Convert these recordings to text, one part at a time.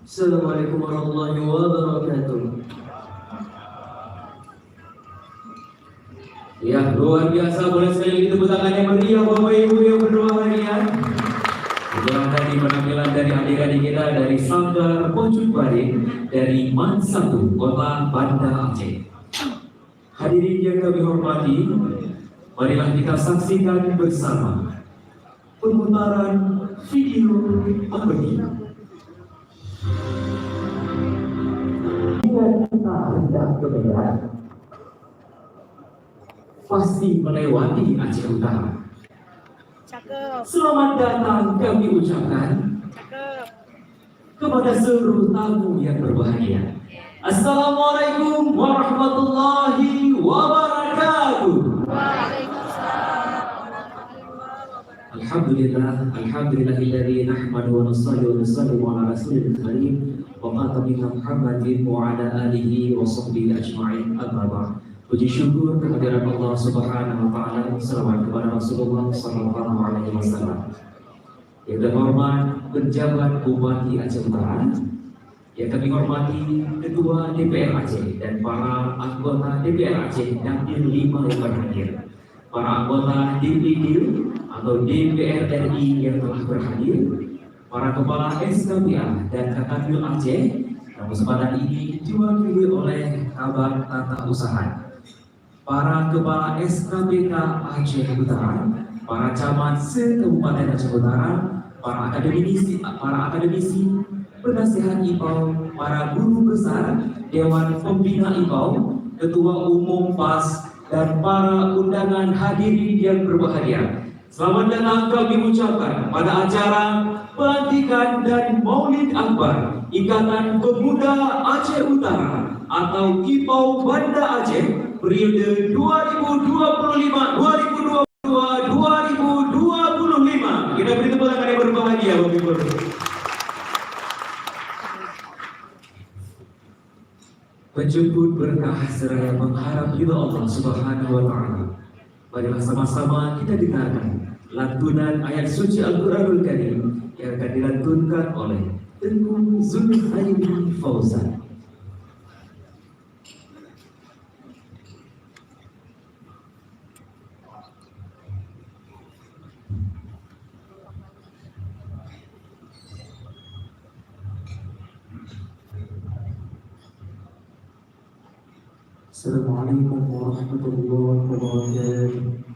Assalamualaikum warahmatullahi wabarakatuh. Ya, luar biasa. Boleh sekali tepuk tangan yang meriah Bapak Ibu yang berbahagia. Itulah tadi penampilan dari adik-adik kita dari Sanggar Pojok Baring dari Man 1, Kota Banda Aceh. Hadirin yang kami hormati, marilah kita saksikan bersama pemutaran video ini. Jika kita hendak ke Medan, pasti melewati Aceh Utara. Cakep. Selamat datang kami ucapkan Cakep. kepada seluruh tamu yang berbahagia. Assalamualaikum warahmatullahi wabarakatuh. Waalaikumsalam warahmatullahi wabarakatuh. Alhamdulillahilladzi nahmadu wa nusalli wa nusallimu ala rasulil karim wa qatamina Muhammadin wa ala alihi wa sahbihi ajma'in. Amma ba'd. Puji syukur kehadiran Allah Subhanahu wa taala, selawat kepada Rasulullah sallallahu alaihi wasallam. Yang terhormat pejabat Bupati Aceh Utara, yang kami hormati Ketua DPR Aceh dan para anggota DPR Aceh dan 5 yang berhadir, para anggota DPD atau DPR RI yang telah berhadir, para kepala SKPA dan Kakadil Aceh yang kesempatan ini diwakili oleh Kabak Tata Usaha, para kepala SKPK Aceh Utara, para camat se-Kabupaten Aceh Utara, para akademisi, penasihat IPAU, para guru besar, Dewan Pembina IPAU, Ketua Umum PAS, dan para undangan hadirin yang berbahagia. Selamat datang kami ucapkan pada acara pelantikan dan Maulid Akbar Ikatan Pemuda Aceh Utara atau IPAU Banda Aceh periode 2022-2025. Kita beri tepuk tangan yang berbahagia Bapak Ibu. Menjemput berkah seraya mengharap ridha Allah Subhanahu wa taala. Marilah sama-sama kita dengarkan lantunan ayat suci Al-Qur'anul Karim yang akan dilantunkan oleh Tengku Zulkhairi Fauzan. Assalamualaikum warahmatullahi wabarakatuh.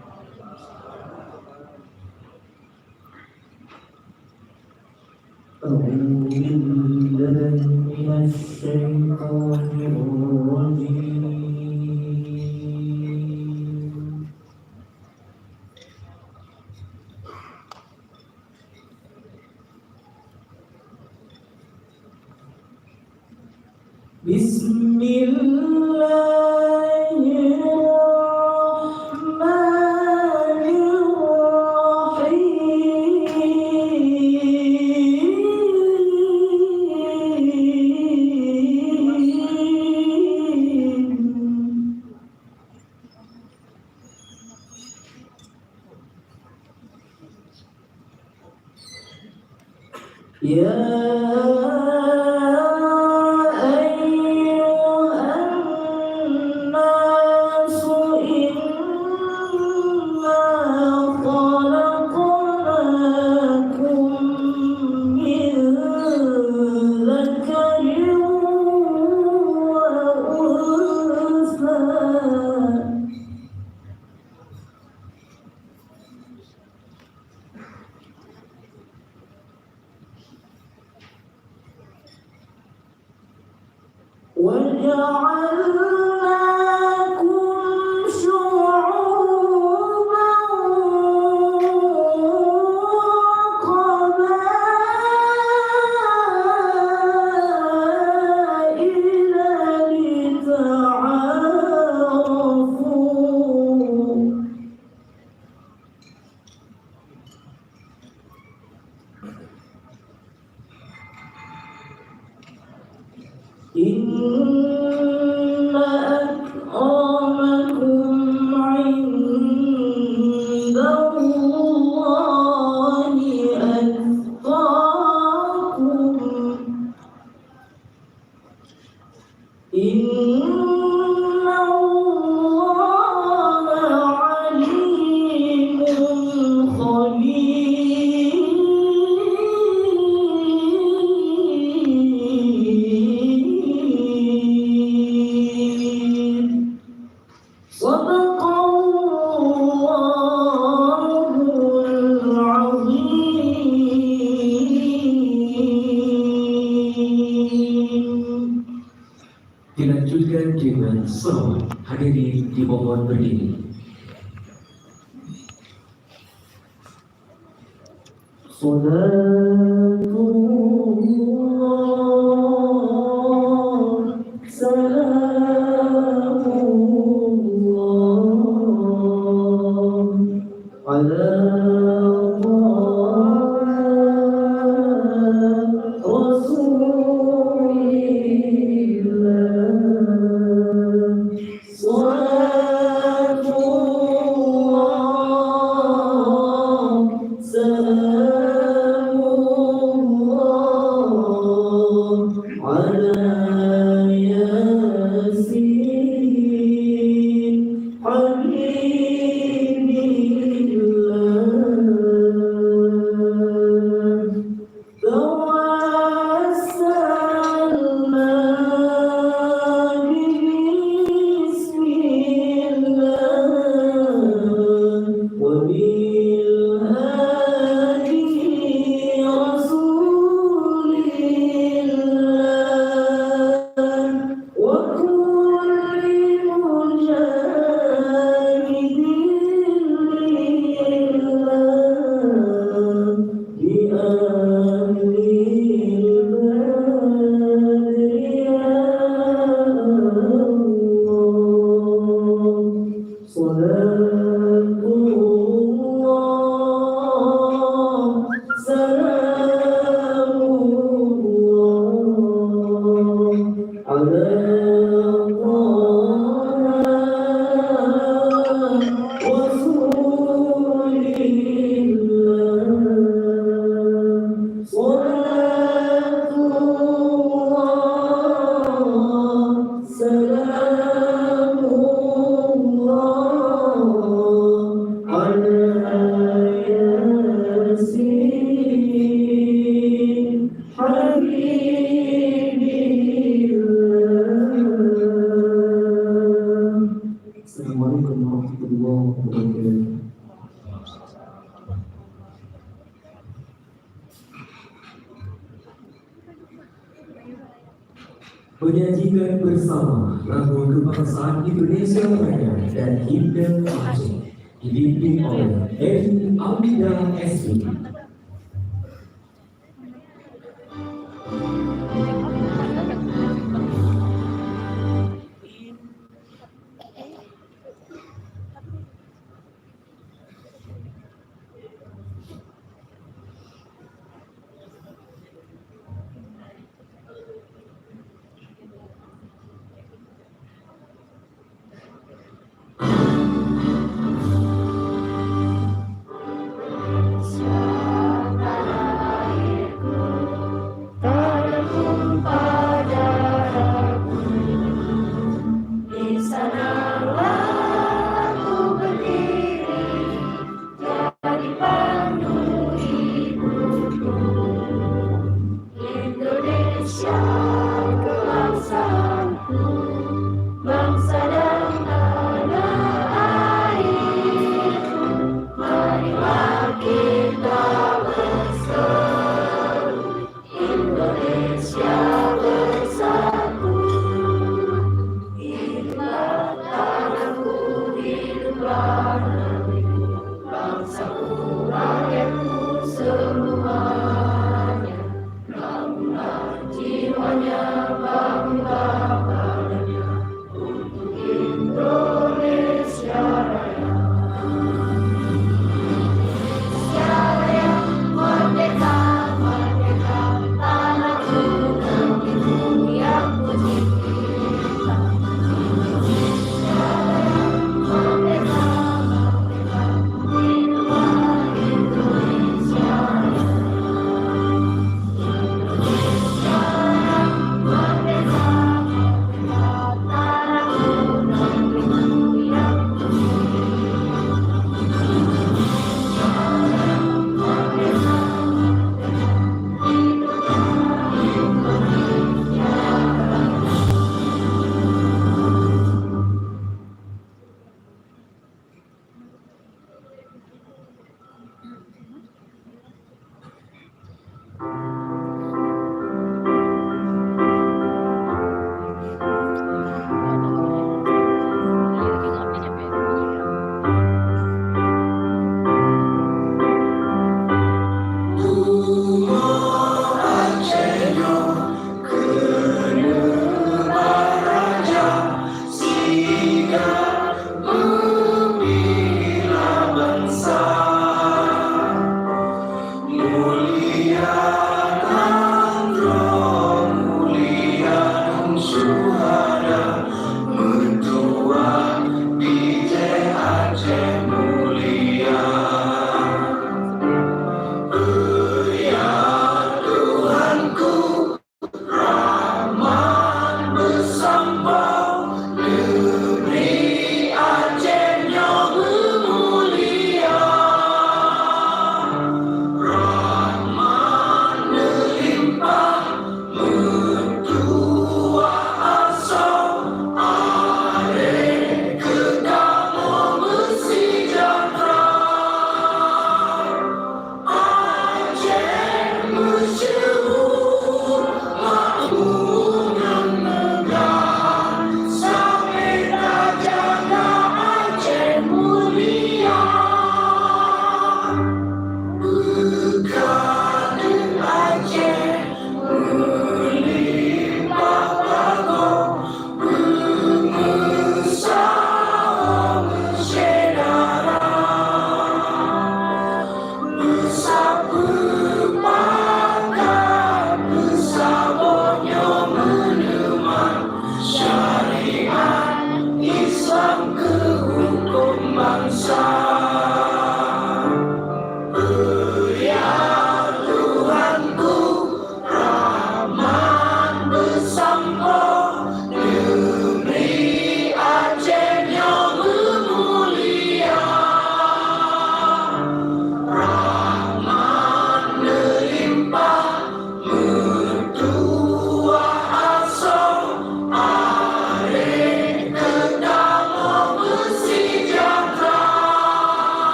أعوذ بالله من الشيطان الرجيم. بسم الله الرحمن الرحيم. وجعلناكم شعوبا وقبائل لتعارفوا. إن أكرمكم عند الله أتقاكم. dilanjutkan dengan selawat. Hadirin dimohon berdiri. Assalamualaikum warahmatullahi wabarakatuh. Menyajikan bersama lagu kebangsaan Indonesia Raya dan himne Aceh dibimbing oleh Evi Amida SI. Indonesia.